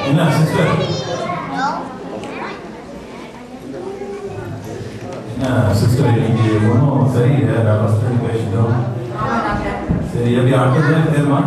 என்ன சிஸ்டர்? என்ன சிஸ்டர் இன்னைக்கு ஒன்றும் சரியில்லை. நான் ஃபஸ்ட் டைம் பேசிட்டோம். சரி எப்படி அடுத்தது தெரியுமா?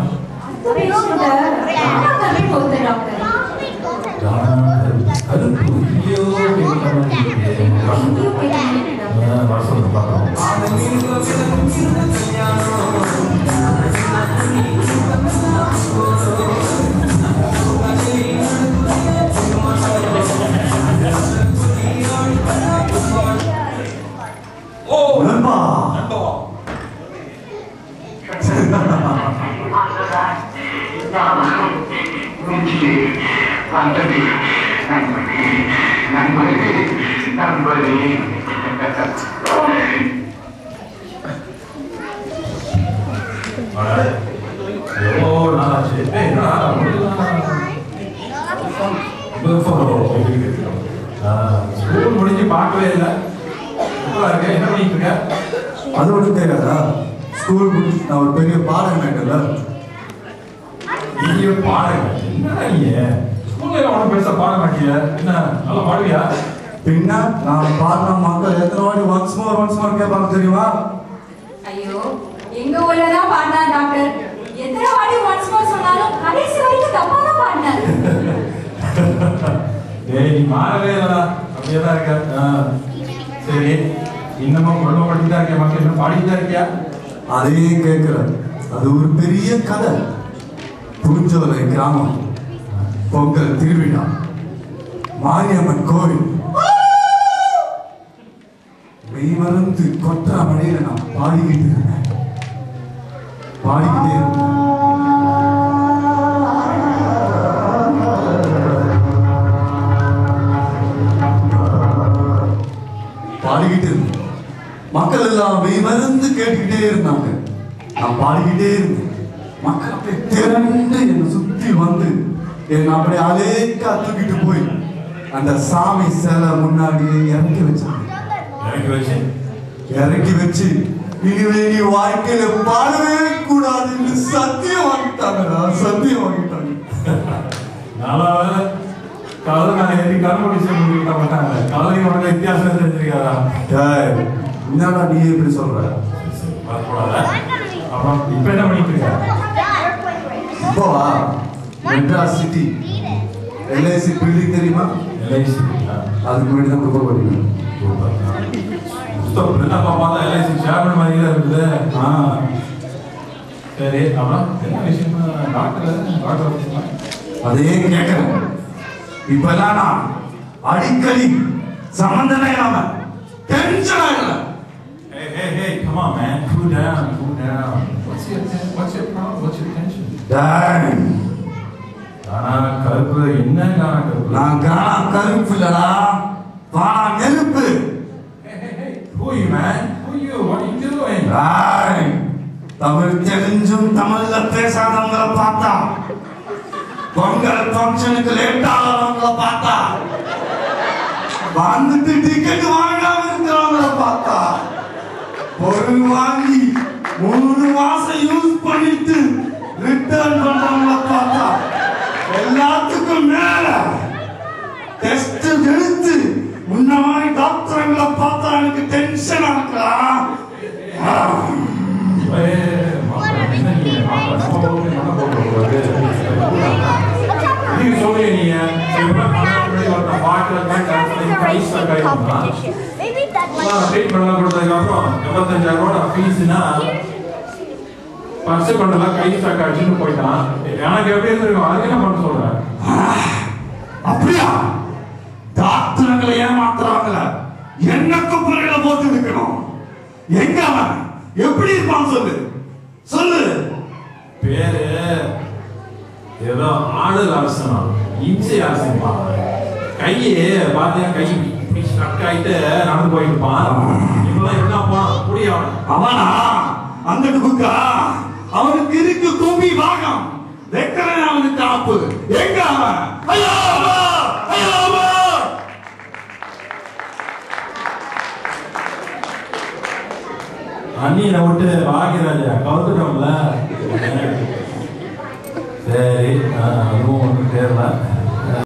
ஸ்கூல் முடிஞ்சு பார்க்கவே இல்லை. என்ன பண்ணிட்டு இருக்க? அது ஒன்றும் தெரியாதா? ஸ்கூல் முடிச்சு நான் ஒரு பெரிய பாடம் கேட்டல. பெரிய பாடம் என்ன? நீ ஸ்கூல்ல ஒன்றும் பெருசா பாட மாட்டிய? என்ன நல்லா பாடுவியா? பின்ன நான் பாடின மக்கள் எத்தனை வாட்டி ஒன்ஸ் மோர் கேட்பாங்க தெரியுமா? ஐயோ, எங்க ஊர்ல தான் பாடினா டாக்டர். எத்தனை வாட்டி ஒன்ஸ் மோர் சொன்னாலும் கடைசி வரைக்கும் தப்பா தான் பாடினாரு. டேய் நீ மாறவே இல்லடா. அப்படியே தான் இருக்க. சரி, இன்னமும் குடும்ப படிச்சுட்டு தான் இருக்கியா? மக்கள் இன்னும் பாடிட்டு தான் இருக்கியா? அதையும் கேட்கிறேன். அது ஒரு பெரிய கதை. புரிஞ்சோலை கிராமம், பொங்கல் திருவிழா, மாரியம்மன் கோவில், மெய்மறந்து கொட்டா மழையில நான் பாடிக்கிட்டே இருந்தேன். பாடிக்கிட்டே இருந்தேன். மக்கள் எல்லாம் மெய்மறந்து கேட்டுக்கிட்டே இருந்தாங்க. நான் பாடிக்கிட்டே இருந்தேன். மக்கள் அப்படியே திரண்டு என்னை சுத்தி வந்து என்னை அப்படியே அலேக்கா தூக்கிட்டு போய் அந்த சாமி சிலை முன்னாடியே இறக்கி வச்சாங்க. இறக்கி வச்சு இனிமே நீ வாழ்க்கையில பாடவே கூடாதுன்னு சத்தியம் வாங்கிட்டாங்கடா. சத்தியம் வாங்கிட்டாங்க. நல்லா கதை நான் எப்படி கண்டுபிடிச்சு முடிக்க மாட்டாங்க. கதை உனக்கு வித்தியாசம் தெரிஞ்சிருக்காதா? என்னடா நீ எப்படி சொல்ற? அப்புறம் இப்ப என்ன பண்ணிட்டு இருக்க? இப்போவா மெட்ராஸ் சிட்டி எல்ஐசி பில்டிங் தெரியுமா? எல்ஐசி அதுக்கு முன்னாடி தான் ப்ரிப்பேர் பண்ணிருக்கேன். என்னப்பா பார்த்தா எல்ஐசி சேர்மன் மாதிரி தான் இருக்குது. சரி, அப்புறம் என்ன விஷயம்? டாக்டர் அதே கேட்கிறேன். இப்பெல்லாம் நான் அடிக்கடி சம்பந்தமே இல்லாம டென்ஷன் ஆகல. Hey, come on, man. Cool down. What's your problem? What's your tension? Damn. கானா கருப்பு என்ன? கானா கருப்பு? நான் கானா கருப்பு இல்லடா. வானா நெருப்பு. Hey. Who are you, man? Who are you? What are you doing? Tamil தெரிஞ்சும் தமிழ்ல பேசாதவங்கள பார்த்தா, பொங்கல் ஃபங்க்ஷனுக்கு லேட் ஆகிறவங்கள பார்த்தா, வந்துட்டு டிக்கெட் வாங்காம இருக்கிறவங்கள பார்த்தா, பொருள் வாங்கி 3 மாசம் யூஸ் பண்ணிட்டு ரிட்டர்ன் பண்றவங்கள பார்த்தா, எல்லாத்துக்கும் மேல டெஸ்ட் எடுத்து முன்ன மாதிரி டாக்டர்களை பார்த்தா எனக்கு டென்ஷன் ஆகுறா. அப்படியா? டாக்டர்களை ஏமாத்துறாங்கள எனக்கு புரியல போட்டு இருக்கணும். எங்க அவன் எப்படி இருப்பான் சொல்லு சொல்லு. பேரு ஏதோ ஆடு அரசனம், இஞ்சி அரசன். கையே பாத்தியா, கை ஸ்டக் ஆயிட்டு நடந்து போயிட்டு இருப்பான். இப்பெல்லாம் என்னப்பா புரிய அவனா அங்கிட்டு புக்கா அவனுக்கு இருக்கு கும்பி பாகம் வெக்கறேன். அவனுக்கு ஆப்பு எங்க அவன்? ஐயோ ஐயோ அண்ணியை விட்டு பாகியராஜா கவுத்துட்டோம்ல. சரி, அதுவும் ஒன்றும் தேரல.